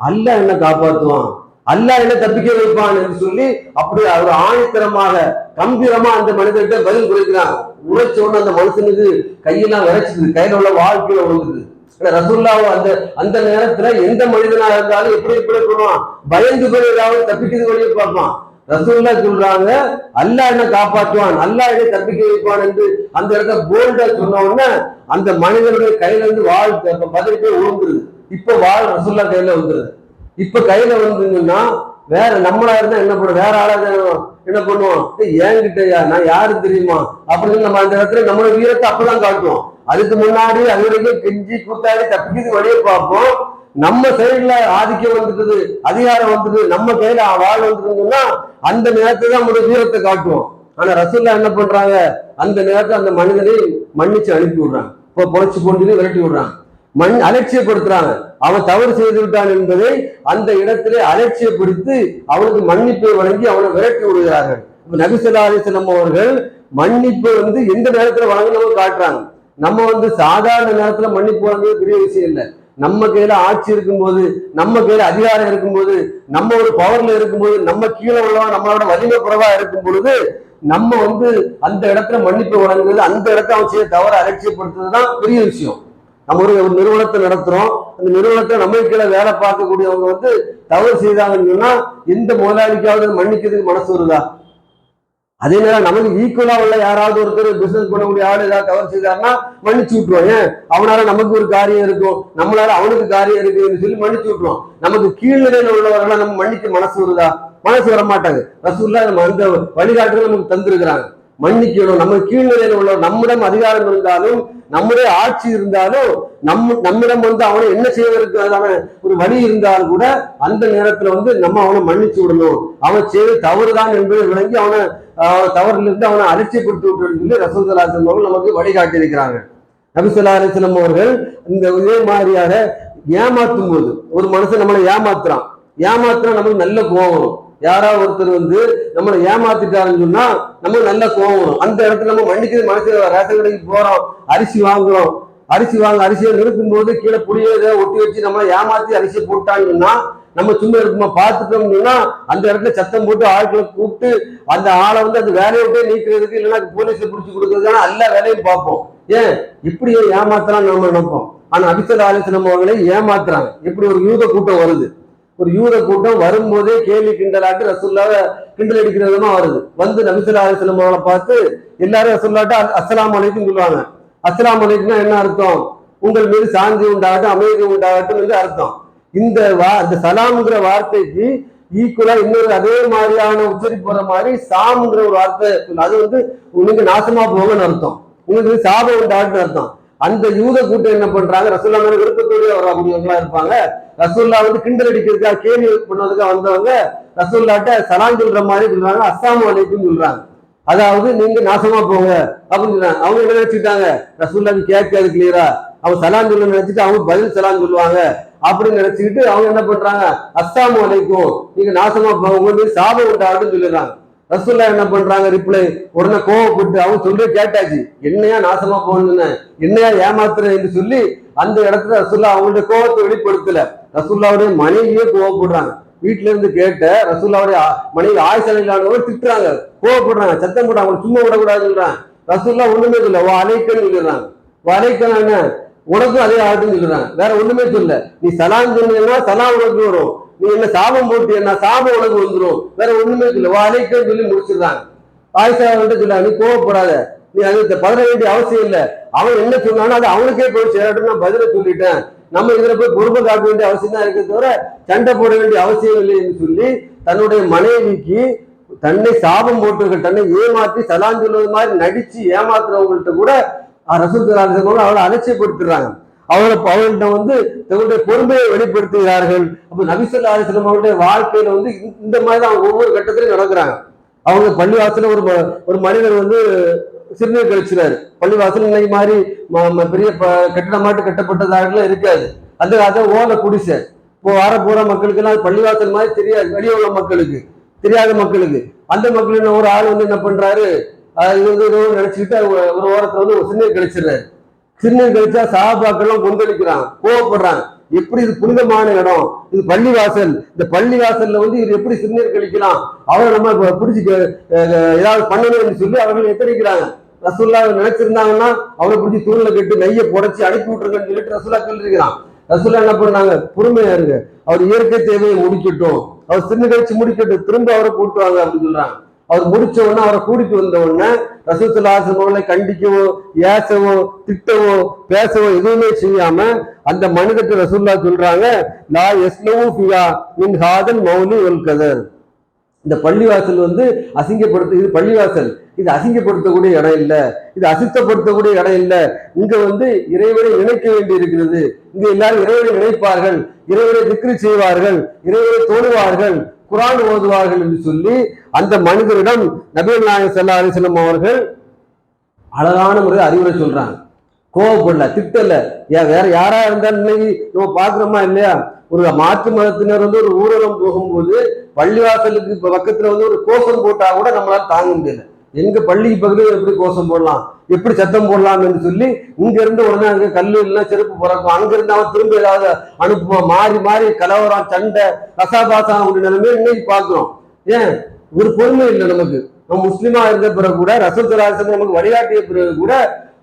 அல்லாஹ் என்ன காப்பாற்றுவான், அல்லாஹ் என்ன தப்பிக்க வைப்பான் என்று சொல்லி அப்படி அவர் ஆணித்தரமாக கம்பீரமா அந்த மனிதர்கிட்ட பதில் கொடுக்கிறாங்க. உழைச்ச உடனே அந்த மனுஷனுக்கு கையெல்லாம் விரைச்சிது, கையில உள்ள வாழ்க்கையில விழுந்துது. ரசூலுல்லாஹ் அந்த நேரத்துல எந்த மனிதனா இருந்தாலும் எப்படி பண்ணுவான், பயந்து போய் ஏதாவது தப்பிக்கிறது வழியை பார்ப்பான். ரசூல்லா சொல்றாங்க அல்லாஹ் என்ன காப்பாற்றுவான், அல்லாஹ் என்ன தப்பிக்க வைப்பான் என்று அந்த இடத்துல போல்டா சொன்ன உடனே அந்த மனிதனுடைய கையில இருந்து வாழ் பதறி போய் விழுந்துருது. இப்ப வாழ் ரசூல்லா கையில வந்துருது. இப்ப கையில வந்துன்னா வேற நம்மளா இருந்தா என்ன பண்ணும், வேற ஆளா என்ன பண்ணுவோம், ஏங்கிட்டயா நான் யாரு தெரியுமா அப்படின்னு நம்ம அந்த இடத்துல நம்மளோட வீரத்தை அப்பதான் காட்டுவோம். அதுக்கு முன்னாடி அது வரைக்கும் கெஞ்சி கூத்தாடி தப்பிக்கிறது வழியை பார்ப்போம். நம்ம சைடுல ஆதிக்கம் வந்துட்டது, அதிகாரம் வந்துட்டு, நம்ம கையில வாழ் வந்துருந்தோம்னா அந்த நேரத்தை தான் நம்மளுடைய வீரத்தை காட்டுவோம். ஆனா ரசூல்லா என்ன பண்றாங்க, அந்த நேரத்தை அந்த மனிதனை மன்னிச்சு அனுப்பி விடுறாங்க, இப்போ பொழைச்சு கொண்டு விரட்டி விடுறாங்க, அலட்சியப்படுத்துறாங்க. அவன் தவறு செய்து விட்டான் என்பதை அந்த இடத்திலே அலட்சியப்படுத்தி அவனுக்கு மன்னிப்பை வழங்கி அவனை விரட்டி விடுகிறார்கள். நபி ஸல்லல்லாஹு அலைஹி வஸல்லம் அவர்கள் மன்னிப்பை எந்த நேரத்துல வழங்கணும் காட்டுறாங்க. நம்ம சாதாரண நேரத்துல மன்னிப்பு வழங்குறது பெரிய விஷயம் இல்லை. நம்ம கையில ஆட்சி இருக்கும்போது, நம்ம கையில அதிகாரம் இருக்கும்போது, நம்ம ஒரு பவர்ல இருக்கும்போது, நம்ம கீழே உள்ளவன் நம்மளோட வலிமை குறைவா இருக்கும் பொழுது நம்ம அந்த இடத்துல மன்னிப்பு வழங்குறது, அந்த இடத்த அவன் செய்ய தவற அலட்சியப்படுத்துறதுதான் பெரிய விஷயம். நம்ம ஒரு நிறுவனத்தை நடத்துறோம், அந்த நிறுவனத்தை நம்ம கீழே வேலை பார்க்கக்கூடியவங்க தவறு செய்தாங்கன்னு சொன்னா எந்த முதலாளிக்காவது மன்னிக்கிறதுக்கு மனசு வருதா? அதே நேரம் நமக்கு ஈக்குவலா உள்ள யாராவது ஒருத்தர் பிசினஸ் பண்ணக்கூடிய ஆள் ஏதாவது தவறு செய்தாருன்னா மன்னிச்சு விட்டுருவோம். ஏன், அவனால நமக்கு ஒரு காரியம் இருக்கும், நம்மளால அவனுக்கு காரியம் இருக்குன்னு சொல்லி மன்னிச்சு விட்டுருவோம். நமக்கு கீழ்நிலையில உள்ளவர்களை நம்ம மன்னிக்க மனசு வருதா? மனசு வர மாட்டாங்க. ரசூலுல்லாஹ் நம்ம அந்த வழிகாட்டுகள் நமக்கு தந்திருக்கிறாங்க. மன்னிக்கணும். நம்ம கீழ்நிலையில உள்ள நம்மிடம் அதிகாரம் இருந்தாலும், நம்முடைய ஆட்சி இருந்தாலும், நம்மிடம் அவனை என்ன செய்வதற்கான ஒரு வழி இருந்தாலும் கூட அந்த நேரத்துல நம்ம அவனை மன்னிச்சு விடணும். அவன் செய்த தவறுதான் என்பதை விளங்கி அவனை தவறுல இருந்து அவனை அலட்சியப்படுத்தி விட்டு சொல்லி ரசூலுல்லாஹி ஸல்லல்லாஹு அலைஹி வஸல்லம் அவர்கள் நமக்கு வழிகாட்டி இருக்கிறாங்க. நபி ஸல்லல்லாஹு அலைஹி வஸல்லம் அவர்கள் இந்த இதே மாதிரியாக ஏமாற்றும் போது, ஒரு மனுஷன் நம்மளை ஏமாத்துறான் நமக்கு நல்ல கோபம் வரும். யாராவது ஒருத்தர் நம்மளை ஏமாத்திட்டாருன்னு சொன்னா நமக்கு நல்ல கோபம் வரும். அந்த இடத்துல நம்ம மன்னிக்கிறது மனசு. ரேஷன் கடைக்கு போறோம், அரிசி வாங்குறோம், அரிசியை நிறுத்தும் போது கீழே புளியை ஒட்டி வச்சு நம்மளை ஏமாத்தி அரிசியை போட்டாங்கன்னா நம்ம சும்மா இருக்குமா பார்த்துட்டோம்னா அந்த இடத்துல சத்தம் போட்டு ஆட்களை கூப்பிட்டு அந்த ஆளை அந்த வேலையை விட்டே நீக்கிறதுக்கு, இல்லைன்னா போலீஸை பிடிச்சி கொடுக்கறதுக்கான எல்லா வேலையும் பார்ப்போம். ஏன் இப்படி ஏமாத்தலாம் நம்ம நினைப்போம். ஆனா நபி ஸல்லல்லாஹு அலைஹி வஸல்லம் அவங்களை ஏமாத்துறாங்க. எப்படி ஒரு யூத கூட்டம் வருது, ஒரு யூத கூட்டம் வரும்போதே கேள்வி கிண்டலாட்டு ரசூலுல்லாஹ்வை கிண்டல் அடிக்கிற விதமா வருது. நபி ஸல்லல்லாஹு அலைஹி வஸல்லம் அவங்களை பார்த்து எல்லாரும் ரசூலுல்லாஹ்ட்ட அஸ்ஸலாமு அலைக்கும் சொல்லுவாங்க. அஸ்ஸலாமு அலைக்கும்னா என்ன அர்த்தம்? உங்கள் மீது சாந்தி உண்டாகட்டும், அமைதி உண்டாகட்டும் என்று அர்த்தம். இந்த சலாம்ங்கிற வார்த்தைக்கு ஈக்குவலா இன்னொரு அதே மாதிரியான உச்சரிப்பு வர மாதிரி சாம்ங்கிற ஒரு வார்த்தை, அது நீங்க நாசமா போங்கன்னு அர்த்தம், உங்களுக்கு சாபம் உண்டாகட்டும் அர்த்தம். அந்த யூத கூட்டம் என்ன பண்றாங்க, ரசூலுல்லாஹ் மேல விருப்பத்தோடு வரக்கூடியவங்களா இருப்பாங்க. ரசூலுல்லாஹ் கிண்டல் அடிக்கிறதுக்காக கேள்வி பண்ணதுக்காக வந்தவங்க ரசூலுல்லாஹ்ட்ட சலாம் சொல்ற மாதிரி சொல்றாங்க, அஸ்ஸலாமு அலைக்கும் சொல்றாங்க. அதாவது நீங்க நாசமா போங்க அப்படின்னு சொல்றாங்க. அவங்க என்ன நினைச்சுட்டாங்க, ரசூலுல்லாஹ் கேட்காது கிளியரா, அவங்க சலாம் சொல்ல நினைச்சிட்டு அவங்க பதில் சலாம் சொல்லுவாங்க அப்படின்னு நினைச்சுக்கிட்டு அவங்க என்ன பண்றாங்க, அஸ்ஸலாமு அலைக்கும் நீங்க நாசமா போங்க சாபம் உண்டாகட்டும் சொல்லிடுறாங்க. ரசூலுல்லாஹ் என்ன பண்றாங்க, ரிப்ளை உடனே கோவப்பட்டு அவங்க சொல்ற கேட்டாச்சு, என்னையா நாசமா போகணுன்னு, என்னையா ஏமாத்துற என்று சொல்லி அந்த இடத்துல ரசூலுல்லாஹ் அவங்களுடைய கோபத்தை வெளிப்படுத்தல. ரசூலுல்லாஹ்வுடைய மனைவியே கோவப்படுறாங்க. வீட்டுல இருந்து கேட்ட ரசூலுல்லாஹ்வுடைய மனைவி ஆயிஷா ரலியல்லாஹு திட்டுறாங்க, கோவப்படுறாங்க, சத்தம் போட்டு அவங்க சும்மா விடக்கூடாதுன்றாங்க. ரசூலுல்லாஹ் ஒண்ணுமே சொல்ல, வா அலைக்கன்னு சொல்லிடுறாங்க. வா அலைக்கன்னா என்ன, உனக்கும் அதே ஆகட்டும்னு சொல்லிடுறாங்க. வேற ஒண்ணுமே சொல்ல, நீ சலாம் சொன்னீங்கன்னா சலாம் உனக்கு வரும், நீ என்ன சாபம் போட்டியன்னா சாபம் உனக்கு வந்துடும், வேற ஒண்ணுமே சொல்ல, வா அலைக்கன்னு சொல்லி முடிச்சிடுறாங்க. ஆயிஷா கிட்ட சொல்ல, நீ கோவப்படாத, நீ அது பதற வேண்டிய அவசியம் இல்லை, அவன் என்ன சொன்னாலும் அது அவனுக்கே போய் சேரட்டும், நான் பதில சொல்லிட்டேன், நம்ம இதுல போய் பொறுப்பை காட்ட வேண்டிய அவசியம் தான் இருக்க தவிர சண்டை போட வேண்டிய அவசியம் இல்லை என்று சொல்லி தன்னுடைய மனைவிக்கு தன்னை சாபம் போட்டு தன்னை ஏமாற்றி சலாம் சொல்வது மாதிரி நடிச்சு ஏமாத்துறவங்கள்ட்ட கூட ரசூலுல்லாஹ் அவளை அலட்சியப்படுத்துறாங்க. அவங்கள்ட்ட தன்னுடைய பொறுமையை வெளிப்படுத்துகிறார்கள். அப்ப நபி ஸல்லல்லாஹு அலைஹி வஸல்லம் அவருடைய வாழ்க்கையில இந்த மாதிரி தான் ஒவ்வொரு கட்டத்திலையும் நடக்கிறாங்க. அவங்க பள்ளிவாசல ஒரு மனிதர் சிறுநீர் கழிச்சுறாரு. பள்ளிவாசல் இன்னைக்கு மாதிரி பெரிய கட்டிடமாட்டு கட்டப்பட்டதாக இருக்காது. அதை ஓலை குடிசை. இப்போ வர போற மக்களுக்கு எல்லாம் பள்ளிவாசல் மாதிரி தெரியாது, வெளியே உள்ள மக்களுக்கு தெரியாத மக்களுக்கு. அந்த மக்கள் ஒரு ஆள் என்ன பண்றாரு, நினைச்சுக்கிட்டு ஒரு ஓரத்துல ஒரு சிறுநீர் கழிச்சிடுறாரு. சிறுநீர் கழிச்சா சஹாபாக்கெல்லாம் கொந்தளிக்கிறாங்க, கோவப்படுறாங்க. எப்படி இது புனிதமான இடம், இது பள்ளிவாசல், இந்த பள்ளிவாசல்ல இது எப்படி சிறுநீர் கழிக்கலாம், அவரை நம்ம பிடிச்சி ஏதாவது பண்ணணும்னு சொல்லி அவர்கள் எத்தனைக்கிறாங்க. ரசூலுல்லாஹ் நினைச்சிருந்தாங்கன்னா அவரை பிடிச்சி தூண்ல கட்டு நெய்யை புடைச்சி அனுப்பி விட்டுருங்கன்னு சொல்லிட்டு ரசூலுல்லாஹ் சொல்லிருக்கிறான். ரசூலுல்லாஹ் என்ன பண்ணாங்க, பொறுமையா இருங்க, அவர் இயற்கை தேவையை முடிக்கட்டும், அவர் சின்ன கழிச்சு முடிக்கட்டும், திரும்ப அவரை கூட்டுவாங்க அப்படின்னு சொல்றாங்க. அவர் முடிச்ச உடனே அவரை கூட்டிட்டு வந்த உடனே ரசூலுல்லாஹி ஸல்லல்லாஹு அலைஹி வஸல்லம் கண்டிக்கவோ ஏசவோ திட்டவோ பேசவோ எதுவுமே செய்யாம அந்த மனிதத்தை ரசூலுல்லாஹ் சொல்றாங்க, லா யஸ்லவு ஃபியா மின் ஹாதல் மௌலி வல் கதர். இந்த பள்ளிவாசல் அசிங்கப்படுத்த, இது பள்ளிவாசல், இது அசிங்கப்படுத்தக்கூடிய இடம் இல்லை, இது அசுத்தப்படுத்தக்கூடிய இடம் இல்லை. இங்க இறைவனை இணைக்க வேண்டி இருக்கிறது. இங்க எல்லாரும் இறைவனை இணைப்பார்கள், இறைவனை திக்ரு செய்வார்கள், இறைவனை தொழுவார்கள், குர்ஆன் ஓதுவார்கள் என்று சொல்லி அந்த மனிதரிடம் நபிகள் நாயகம் ஸல்லல்லாஹு அலைஹி வஸல்லம் அவர்கள் அழகான முறையில் அறிவுரை சொல்றாங்க. கோவப்படல, திட்டல. ஏன் வேற யாரா இருந்தாலும் இன்னைக்கு நம்ம பாக்குறோமா இல்லையா, ஒரு மாற்று மதத்தினர் ஒரு ஊரகம் போகும்போது பள்ளிவாசலுக்கு பக்கத்துல ஒரு கோஷம் போட்டா கூட நம்மளால தாங்க முடியல. எங்க பள்ளிக்கு பக்கத்துல எப்படி கோஷம் போடலாம், எப்படி சத்தம் போடலாம் என்று சொல்லி இங்க இருந்து உடனே அங்க கல்லு எல்லாம் செருப்பு பிறக்கும், அங்க இருந்து அவன் திரும்ப ஏதாவது அனுப்புவான், மாறி மாறி கலவரம் சண்டை ரசாபாசான ஒரு நிலைமை இன்னைக்கு பாக்குறோம். ஏன் ஒரு பொறுமை இல்லை நமக்கு. நம்ம முஸ்லிமா இருந்த பிறகு கூட ரசூல் ஸல்லல்லாஹு அலைஹி வஸல்லம் நமக்கு வழிகாட்டிய பிறகு கூட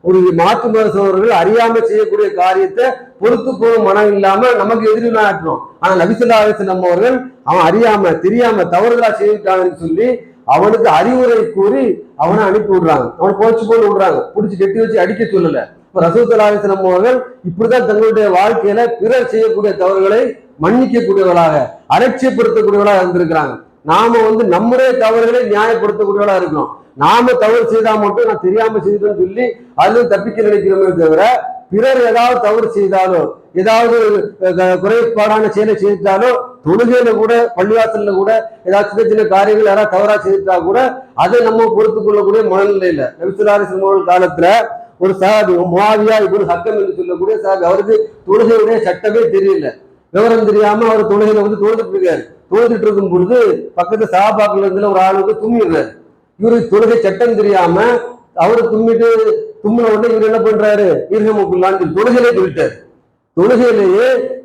ஒரு மாற்று மத சகோதரர்கள் அறியாம செய்யக்கூடிய காரியத்தை பொறுத்து போகும் மனம் இல்லாம நமக்கு எதிரிலாம் ஆட்டுறோம். ஆனா நபி ஸல்லல்லாஹு அலைஹி வஸல்லம் அவர்கள் அவன் அறியாம தெரியாம தவறுதலா செய்துட்டான்னு சொல்லி அவனுக்கு அறிவுரை கூறி அவனை அனுப்பி விடுறாங்க, அவனை போச்சு போட்டு விடுறாங்க, பிடிச்சி கெட்டி வச்சு அடிக்க சொல்லல. இப்ப ரசூல் ஸல்லல்லாஹு அலைஹி வஸல்லம் அவர்கள் இப்படிதான் தங்களுடைய வாழ்க்கையில பிறர் செய்யக்கூடிய தவறுகளை மன்னிக்கக்கூடியவர்களாக அலட்சியப்படுத்தக்கூடியவர்களாக இருந்திருக்கிறாங்க. நாம நம்முடைய தவறுகளை நியாயப்படுத்தக்கூடியவர்களா இருக்கணும். நாம தவறு செய்தா மட்டும் நான் தெரியாம செய்தோம்னு சொல்லி அதுல தப்பிக்க நினைக்கிறோமே தவிர, பிறர் ஏதாவது தவறு செய்தாலோ ஏதாவது குறைபாடான செயலை செய்தாலோ, தொழுகையில கூட பள்ளிவாசல்ல கூட ஏதாவது சின்ன சின்ன காரியங்கள் யாராவது தவறா செய்தா கூட அதை நம்ம பொறுத்துக் கொள்ளக்கூடிய மனநிலை இல்லை. நபி ஸல்லல்லாஹு அலைஹி வஸல்லம் காலத்துல ஒரு சஹாபி முஆவியா இப்னு ஹக்கம் என்று சொல்லக்கூடிய சஹாபி, அவருக்கு தொழுகையுடைய சட்டமே தெரியல, விவரம் தெரியாம அவர் தொழுகையில தொழுதுட்டு இருக்காரு. தொழுதுட்டு இருக்கும் பொழுது பக்கத்து சஹாபாக்கள் இருந்துல ஒரு ஆளுக்கு தும்மிடுறாரு. இவருக்கு தொழுகை சட்டம் தெரியாம அவரு தும்மின உடனே இவர் என்ன பண்றாரு, ஈர்கமுக்குள்ளான்னு தொழுகையிலே சொல்லிட்டாரு.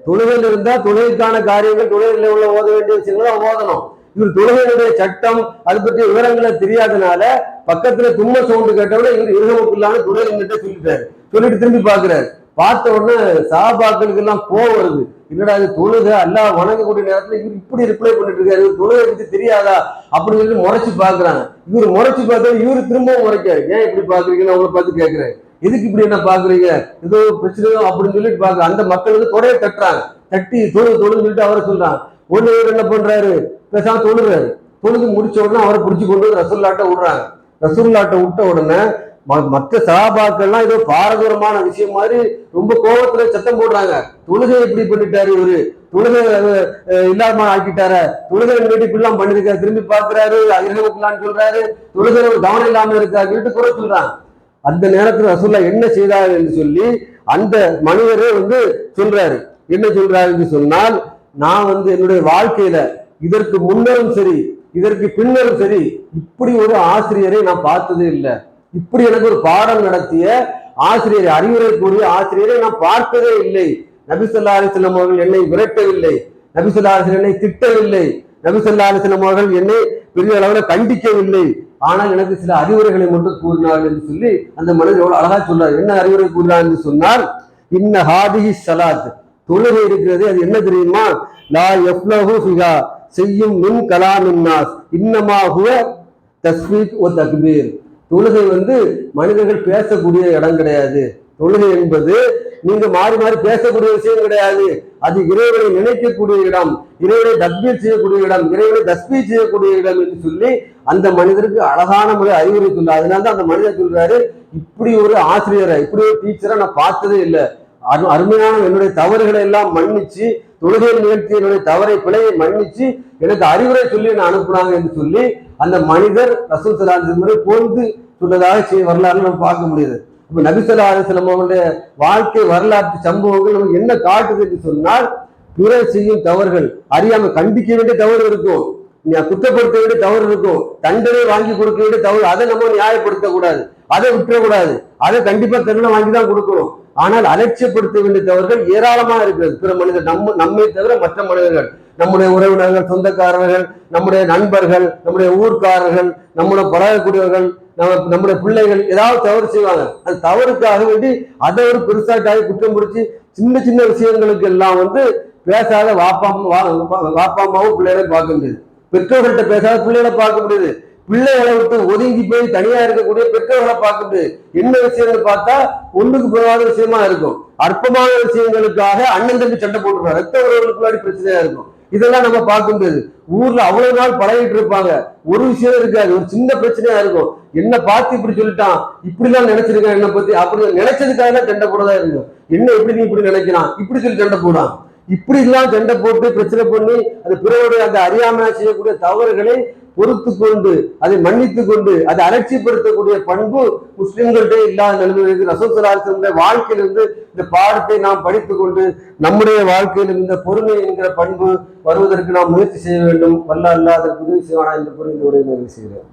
தொழுகையில இருந்தா தொழுகைக்கான காரியங்கள் தொழுகையில உள்ள ஓத வேண்டிய விஷயங்களை ஓதணும். இவர் தொழுகையினுடைய சட்டம் அது பற்றிய விவரங்களை தெரியாதனால பக்கத்துல தும்ம சவுண்டு கேட்டவுடனே இவர் ஈர்கமுக்குள்ளான்னு தொழுகை சொல்லிட்டாரு. சொல்லிட்டு திரும்பி பாக்குறாரு. பார்த்த உடனே சஹாபாக்களுக்கு எல்லாம் கோவம் வருது. என்னடா இது தொழுகை அல்லாஹ் வணங்கக்கூடிய நேரத்துல இவர் இப்படி ரிப்ளை பண்ணிட்டு இருக்காரு, தொழுகை பத்தி தெரியாதா அப்படின்னு சொல்லி முறைச்சு பாக்குறாங்க. இவர் முறைச்சு பார்த்தா இவரு திரும்பவும் முறைக்காரு. ஏன் இப்படி பாக்குறீங்கன்னு அவங்களை பார்த்து கேட்கிறேன், எதுக்கு இப்படி என்ன பாக்குறீங்க, ஏதோ பிரச்சனையோ அப்படின்னு சொல்லிட்டு பாக்குறாங்க. அந்த மக்களுக்கு தொடையை தட்டுறாங்க, தட்டி தொழுன்னு சொல்லிட்டு அவரை சொல்றாங்க. ஒண்ணு இவர் என்ன பண்றாரு, பேசாம தொழுறாரு. தொழுது முடிச்ச உடனே அவரை பிடிச்சி கொண்டு ரசூலுல்லாஹ்ட்ட விடுறாங்க. ரசூலுல்லாஹ்ட்ட விட்ட உடனே மற்ற சஹாபாக்கள்லாம் ஏதோ பாரதூரமான விஷயம் மாதிரி ரொம்ப கோபத்துல சத்தம் போடுறாங்க. தொழுகை இப்படி பண்ணிட்டாரு, இவரு தொழுகை இல்லாம ஆக்கிட்டார, தொழுகை இப்படிலாம் பண்ணிருக்காரு, திரும்பி பாக்குறாரு, அகிரகத்துலான்னு சொல்றாரு, தொழுகை கவனம் இல்லாம இருக்காரு சொல்லிட்டு குறை சொல்றாங்க. அந்த நேரத்துல ரசூலுல்லாஹ் என்ன செய்தார் என்று சொல்லி அந்த மனிதரே சொல்றாரு. என்ன சொல்றாரு என்று சொன்னால், நான் என்னுடைய வாழ்க்கையில இதற்கு முன்னரும் சரி இதற்கு பின்னரும் சரி இப்படி ஒரு ஆசிரியரை நான் பார்த்ததே இல்லை, இப்படி எனக்கு ஒரு பாடம் நடத்திய ஆசிரியரை, அறிவுரை கூறிய ஆசிரியரை நான் பார்த்ததே இல்லை. நபி ஸல்லல்லாஹு அலைஹி வஸல்லம் அவர்கள் என்னை விரட்டவில்லை, நபி ஸல்லல்லாஹு அலைஹி வஸல்லம் என்னை திட்டவில்லை, நபி ஸல்லல்லாஹு அலைஹி வஸல்லம் அவர்கள் என்னை பெரிய அளவில் கண்டிக்கவில்லை, ஆனால் எனக்கு சில அறிவுரைகளை மட்டும் கூறினார்கள் என்று சொல்லி அந்த மனிதர் எவ்வளவு அழகா சொல்றாரு. என்ன அறிவுரை கூறினார் என்று சொன்னால், இன்ன ஹாதிஹி ஸலாத், தொழுகை இருக்கிறது அது என்ன தெரியுமா, லா யஃப்லஹு ஃபிஹா செய்யும் மின் கலாமின் நாஸ் இன்னமா ஹுவ தஸ்பீஹ் வ தக்பீர். தொழுகை மனிதர்கள் பேசக்கூடிய இடம் கிடையாது. தொழுகை என்பது நீங்க மாறி மாறி பேசக்கூடிய விஷயம் கிடையாது. அது இறைவனை நினைக்கக்கூடிய இடம், இறைவனை தக்பீர் செய்யக்கூடிய இடம், இறைவனை தஸ்பீஹ் செய்யக்கூடிய இடம் என்று சொல்லி அந்த மனிதருக்கு அழகான முறை அறிவுரை சொல்றாரு. அதனால அந்த மனிதர் சொல்றாரு, இப்படி ஒரு ஆசிரியரை, இப்படி ஒரு டீச்சரை நான் பார்த்ததே இல்லை, அருமையான என்னுடைய தவறுகளை எல்லாம் மன்னிச்சு, தொழுகை நிகழ்ச்சி என்னுடைய தவறை பிழையை மன்னிச்சு எனக்கு அறிவுரை சொல்லி நான் அனுப்புனாங்க என்று சொல்லி அந்த மனிதர் ரசூல் ஸல்லல்லாஹு அலைஹி வஸல்லம் போன்று சொன்னதாக வரலாறு நம்ம பார்க்க முடியுது. இப்ப நபி ஸல்லல்லாஹு அலைஹி வஸல்லம் அவருடைய வாழ்க்கை வரலாற்று சம்பவங்கள் நமக்கு என்ன காட்டுது என்று சொன்னால், பிறர் செய்யும் தவறுகள் அறியாம கண்டிக்க வேண்டிய தவறு இருக்கும், குற்றப்படுத்த வேண்டிய தவறு இருக்கும், தண்டனை வாங்கி கொடுக்க வேண்டிய தவறு, அதை நம்ம நியாயப்படுத்த கூடாது, அதை விட்டுறக்கூடாது, அதை கண்டிப்பா தண்டனை வாங்கி தான் கொடுக்கணும். ஆனால் அலட்சியப்படுத்த வேண்டிய தவறுகள் ஏராளமா இருக்கிறது. பிற மனிதர் நம்மை தவிர மற்ற மனிதர்கள், நம்முடைய உறவினர்கள், சொந்தக்காரர்கள், நம்முடைய நண்பர்கள், நம்முடைய ஊர்க்காரர்கள், நம்முடைய பழகக்கூடியவர்கள், நம்முடைய பிள்ளைகள் ஏதாவது தவறு செய்வாங்க. அந்த தவறுக்காக வேண்டி அதை ஒரு பெருசாட்டாக குற்றம் பிடிச்சி சின்ன சின்ன விஷயங்களுக்கு எல்லாம் வந்து பேசாத வாப்பாமாவும் பிள்ளைகளை பார்க்க முடியுது. பெற்றோர்கள்ட்ட பேசாத பிள்ளைகளை பார்க்க முடியுது. பிள்ளைகளை விட்டு ஒதுங்கி போய் தனியா இருக்கக்கூடிய பெற்றோர்களை பார்க்க முடியுது. என்ன விஷயங்கள் பார்த்தா ஒண்ணுக்கு போகாத விஷயமா இருக்கும். அற்பமான விஷயங்களுக்காக அண்ணன் தம்பி சண்டை போட்டுருவாங்க. ரத்த உறவுகளுக்கு முன்னாடி பிரச்சனையா இருக்கும். இதெல்லாம் நம்ம பார்க்க முடியாது. ஊர்ல அவ்வளவு நாள் பழகிட்டு இருப்பாங்க, ஒரு விஷயம் இருக்காது, ஒரு சின்ன பிரச்சனையா இருக்கும். என்ன பார்த்து இப்படி சொல்லிட்டான், இப்படிலாம் நினைச்சிருக்கான் என்ன பத்தி, அப்படி நினைச்சதுக்காக சண்டை போடதா இருக்கும். என்ன எப்படி நீ இப்படி நினைக்கிறான், இப்படி சொல்லி சண்டை போடான். இப்படி எல்லாம் சண்டை போட்டு பிரச்சனை பண்ணி அது பிறருடைய அந்த அறியாம செய்யக்கூடிய தவறுகளை பொறுத்து கொண்டு அதை மன்னித்து கொண்டு அதை அலட்சியப்படுத்தக்கூடிய பண்பு முஸ்லிம்கள்டே இல்லாத நிலைமைக்கு ரசூல் ஸல்லல்லாஹு அலைஹி வஸல்லம் வாழ்க்கையிலிருந்து இந்த பாடத்தை நாம் படித்துக் கொண்டு நம்முடைய வாழ்க்கையிலும் இந்த பொறுமை என்கிற பண்பு வருவதற்கு நாம் முயற்சி செய்ய வேண்டும். வல்ல அல்லாஹ் அதற்கு உதவி செய்வானா என்று கூறி இந்த உரையை நிறைவு செய்கிறேன்.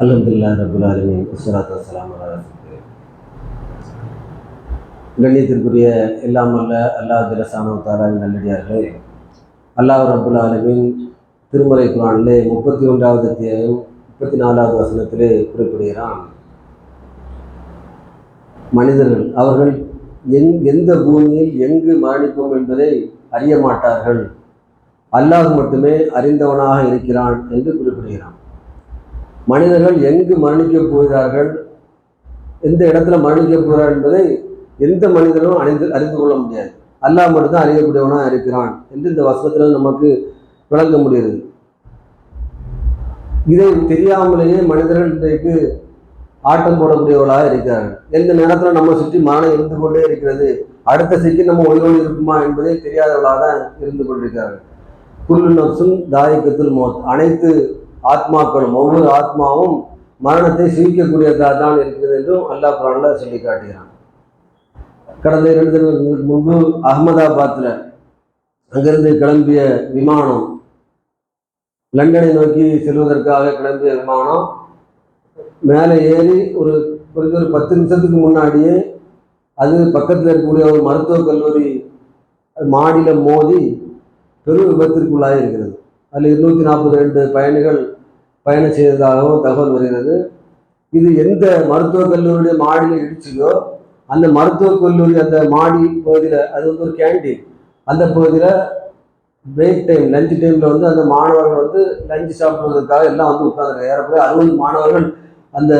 அல்ஹம்துலில்லாஹி ரப்பில் ஆலமீன் வஸ்ஸலாத்து வஸ்ஸலாமு அலா ரசூலில்லாஹ். கண்ணியத்திற்குரிய எல்லாம் அல்ல அல்லாஹ் ஜல்லஷானஹு வ தஆலாவின் நல்லடியார்களே, அல்லாஹ் ரப்பில் ஆலமீன் திருமறை குர்ஆனிலே 31வது அத்தியாயம் 34வது வசனத்திலே குறிப்பிடுகிறான், மனிதர்கள் அவர்கள் எந்த பூமியில் எங்கு மரணிப்போம் என்பதை அறிய மாட்டார்கள், அல்லாஹ் மட்டுமே அறிந்தவனாக இருக்கிறான் என்று குறிப்பிடுகிறான். மனிதர்கள் எங்கு மரணிக்கப் போகிறார்கள், எந்த இடத்துல மரணிக்கப் போகிறார் என்பதை எந்த மனிதனும் அறிந்து கொள்ள முடியாது. அல்லாஹ் மட்டும்தான் அறியக்கூடியவனாக இருக்கிறான் என்று இந்த வசனத்தில் நமக்கு விளங்க முடிகிறது. இதை தெரியாமலேயே மனிதர்கள் இன்றைக்கு ஆட்டம் போடக்கூடியவர்களாக இருக்கிறார்கள். எந்த நேரத்தில் நம்ம சுற்றி மரணம் இருந்து கொண்டே இருக்கிறது, அடுத்த செகண்ட் நம்ம உயிரோடு இருக்குமா என்பதை தெரியாதவர்களாக தான் இருந்து கொண்டிருக்கிறார்கள். குல்லு நஃப்ஸுன் தாயிகத்துல் மௌத், அனைத்து ஆத்மாக்களும் ஒவ்வொரு ஆத்மாவும் மரணத்தை சிரிக்கக்கூடியதாக தான் இருக்கிறது என்றும் அல்லாஹ் குர்ஆன்ல சொல்லி காட்டுகிறான். கடந்த 2 தினங்களுக்கு முன்பு அகமதாபாத்தில் அங்கிருந்து கிளம்பிய விமானம், லண்டனை நோக்கி செல்வதற்காக கிளம்பிய விமானம் மேலே ஏறி ஒரு 10 நிமிஷத்துக்கு முன்னாடியே அது பக்கத்தில் இருக்கக்கூடிய ஒரு மருத்துவக் கல்லூரி மாடியில் மோதி பெரும் விபத்திற்குள்ளாக இருக்கிறது. அதில் 242 பயணிகள் பயணம் செய்ததாகவும் தகவல் வருகிறது. இது எந்த மருத்துவக் கல்லூரியுடைய மாடியில் இடிச்சதோ அந்த மருத்துவக் கல்லூரி அந்த மாடி பகுதியில், அது வந்து ஒரு கேண்டீன், அந்த பகுதியில் பிரேக் டைம் லஞ்ச் டைமில் வந்து அந்த மாணவர்கள் வந்து லஞ்ச் சாப்பிடுவதற்காக எல்லாம் வந்து உட்காந்துருக்காங்க. ஏறக்குறைய 60 மாணவர்கள் அந்த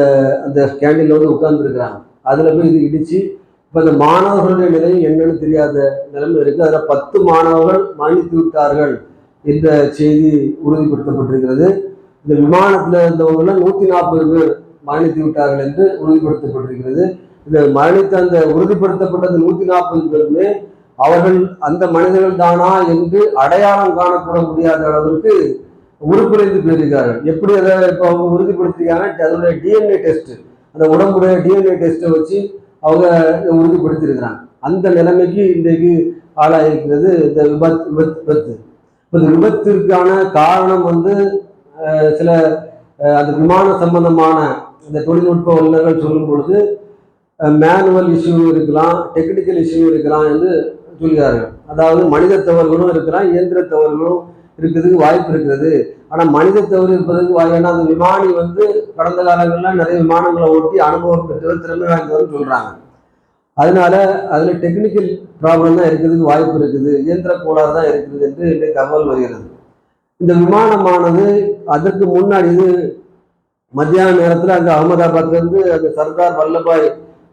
அந்த கேண்டீனில் வந்து உட்கார்ந்துருக்கிறாங்க. அதில் போய் இது இடிச்சு இப்போ அந்த மாணவர்களுடைய நிலை என்னன்னு தெரியாத நிலைமை இருக்குது. அதில் 10 மாணவர்கள் மரணித்து விட்டார்கள் என்ற செய்தி உறுதிப்படுத்தப்பட்டிருக்கிறது. இந்த விமானத்தில் இருந்தவங்கள 140 பேர் மரணித்து விட்டார்கள் என்று உறுதிப்படுத்தப்பட்டிருக்கிறது. இந்த மரணித்த அந்த உறுதிப்படுத்தப்பட்ட 140 பேருமே அவர்கள் அந்த மனிதர்கள் தானா என்று அடையாளம் காணக்கூட முடியாத அளவிற்கு உருக்குலைந்து போயிருக்கிறார்கள். எப்படி அதை இப்போ அவங்க உறுதிப்படுத்திருக்காங்க, அதனுடைய டிஎன்ஏ டெஸ்ட், அந்த உடம்புடைய டிஎன்ஏ டெஸ்ட்டை வச்சு அவங்க உறுதிப்படுத்தியிருக்கிறாங்க. அந்த நிலைமைக்கு இன்றைக்கு ஆளாயிருக்கிறது இந்த விபத்து. இப்போ இந்த விபத்திற்கான காரணம் வந்து சில அந்த விமான சம்பந்தமான இந்த தொழில்நுட்ப வல்லுநர்கள் சொல்லும் பொழுது மேனுவல் இஷ்யூ இருக்கலாம், டெக்னிக்கல் இஷ்யூ இருக்கலாம் என்று சொல்கிறார்கள். அதாவது மனித தவறுகளும் இருக்கலாம், இயந்திர தவறுகளும் இருக்கிறதுக்கு வாய்ப்பு இருக்கிறது. ஆனால் மனித தவறு இருப்பதற்கு ஏன்னா அந்த விமானி வந்து கடந்த காலங்களில் நிறைய விமானங்களை ஓட்டி அனுபவம் பெற்றவர், திறமை வாய்ந்தவர் சொல்கிறாங்க. அதனால அதில் டெக்னிக்கல் ப்ராப்ளம் தான் இருக்கிறதுக்கு வாய்ப்பு இருக்குது, இயந்திர கோளாறு தான் இருக்குது என்று இன்றைக்கு தகவல் வருகிறது. இந்த விமானமானது அதற்கு முன்னாடி இது மத்தியான நேரத்தில் அங்கே அகமதாபாத்லேருந்து அந்த சர்தார் வல்லபாய்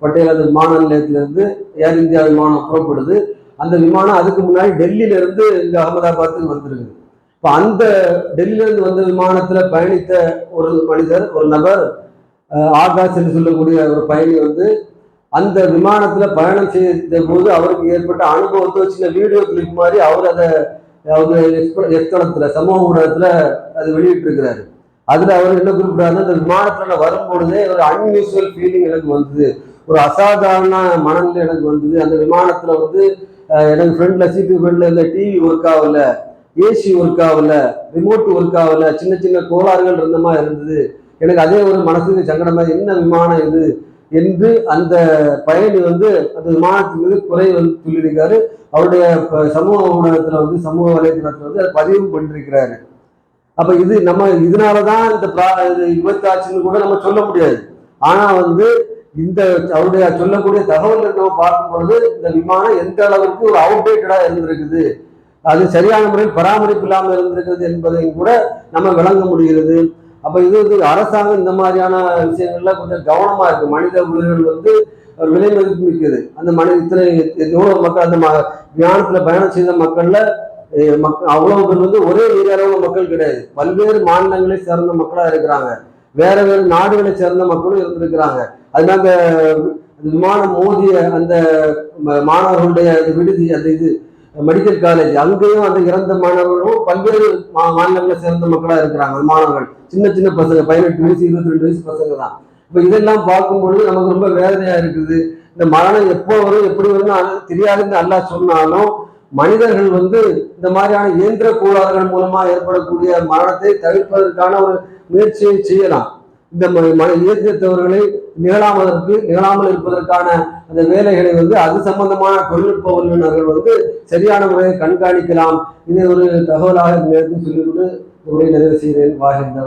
பட்டேல் அந்த விமான நிலையத்திலிருந்து ஏர் இந்தியா விமானம் புறப்படுது. அந்த விமானம் அதுக்கு முன்னாடி டெல்லியிலிருந்து இங்கே அகமதாபாத்துக்கு வந்துருக்குது. இப்போ அந்த டெல்லியிலிருந்து வந்த விமானத்தில் பயணித்த ஒரு மனிதர், ஒரு நபர், ஆகாஷ் என்று சொல்லக்கூடிய ஒரு பயணி வந்து அந்த விமானத்தில் பயணம் செய்த போது அவருக்கு ஏற்பட்ட அனுபவத்தை சின்ன வீடியோ கிளிப் மாதிரி அவர் அதை அவங்க எக்ஸ்தளத்தில் சமூக ஊடகத்தில் அது வெளியிட்டிருக்கிறாரு. அதில் அவர் என்ன குறிப்பிட்டாருன்னா, இந்த விமானத்தில் வரும்பொழுதே ஒரு அன்யூஸ்வல் ஃபீலிங் எனக்கு வந்தது, ஒரு அசாதாரண மனநிலை எனக்கு வந்தது. அந்த விமானத்தில் வந்து எனக்கு ஃப்ரெண்டில் சீட்டு ஃப்ரெண்டில் இந்த டிவி ஒர்க் ஆகல, ஏசி ஒர்க் ஆகல, ரிமோட் ஒர்க் ஆகல, சின்ன சின்ன கோளாறுகள் இருந்த மாதிரி இருந்தது. எனக்கு அதே ஒரு மனசுக்கு சங்கடமாக, என்ன விமானம் இது, என்று அந்த பயணி வந்து அந்த விமானத்தின் மீது குறை வந்து சொல்லியிருக்காரு. அவருடைய சமூக ஊடகத்துல வந்து சமூக வலைதளத்துல வந்து அதை பதிவும் பண்ணிருக்கிறாரு. அப்ப இது நம்ம இதனாலதான் இந்த விபத்து ஆச்சுன்னு கூட நம்ம சொல்ல முடியாது. ஆனா வந்து இந்த அவருடைய சொல்லக்கூடிய தகவல் நம்ம பார்க்கும் பொழுது இந்த விமானம் எந்த அளவுக்கு ஒரு அவுடேட்டடா இருந்திருக்குது, அது சரியான முறையில் பராமரிப்பு இல்லாமல் இருந்திருக்கிறது என்பதையும் கூட நம்ம விளங்க முடிகிறது. அப்ப இது வந்து அரசாங்கம் இந்த மாதிரியான விஷயங்கள்ல கொஞ்சம் கவனமா இருக்கு. மனித உயிர்கள் வந்து விலை மதிப்பு மிக்கது. அந்த இத்தனை எவ்வளவு மக்கள் அந்த விமானத்துல பயணம் செய்த மக்கள்ல அவ்வளவு பேர் வந்து ஒரே ஏரியாவில் உள்ள மக்கள் கிடையாது. பல்வேறு மாநிலங்களை சேர்ந்த மக்களா இருக்கிறாங்க, வேற வேறு நாடுகளை சேர்ந்த மக்களும் இருந்திருக்கிறாங்க. அதனால அந்த விமானம் மோதிய அந்த மாணவர்களுடைய விடுதி, அந்த இது மெடிக்கல் காலேஜ், அங்கேயும் அந்த இறந்த மாணவர்களும் பல்வேறு மாநிலங்களை சேர்ந்த மக்களா இருக்கிறாங்க. மாணவர்கள் சின்ன சின்ன பசங்க, 18 வயசு 22 வயசு பசங்க தான். இப்ப இதெல்லாம் பார்க்கும்பொழுது நமக்கு ரொம்ப வேதனையா இருக்குது. இந்த மரணம் எப்போ வரும் எப்படி வரும்னு தெரியாதுன்னு அல்லாஹ் சொன்னாலும் மனிதர்கள் வந்து இந்த மாதிரியான இயந்திர கோளாறுகள் மூலமா ஏற்படக்கூடிய மரணத்தை தவிர்ப்பதற்கான ஒரு முயற்சியை செய்யலாம். இந்த இயந்திரத்தவர்களை நிகழாமல் இருப்பதற்கான அந்த வேலைகளை வந்து அது சம்பந்தமான தொழில்நுட்ப வல்லுநர்கள் வந்து சரியான முறையை கண்காணிக்கலாம். இதை ஒரு தகவலாக இந்த நேரத்தில் சொல்லிக்கொண்டு உரை நிறைவு செய்கிறேன். வாகிந்த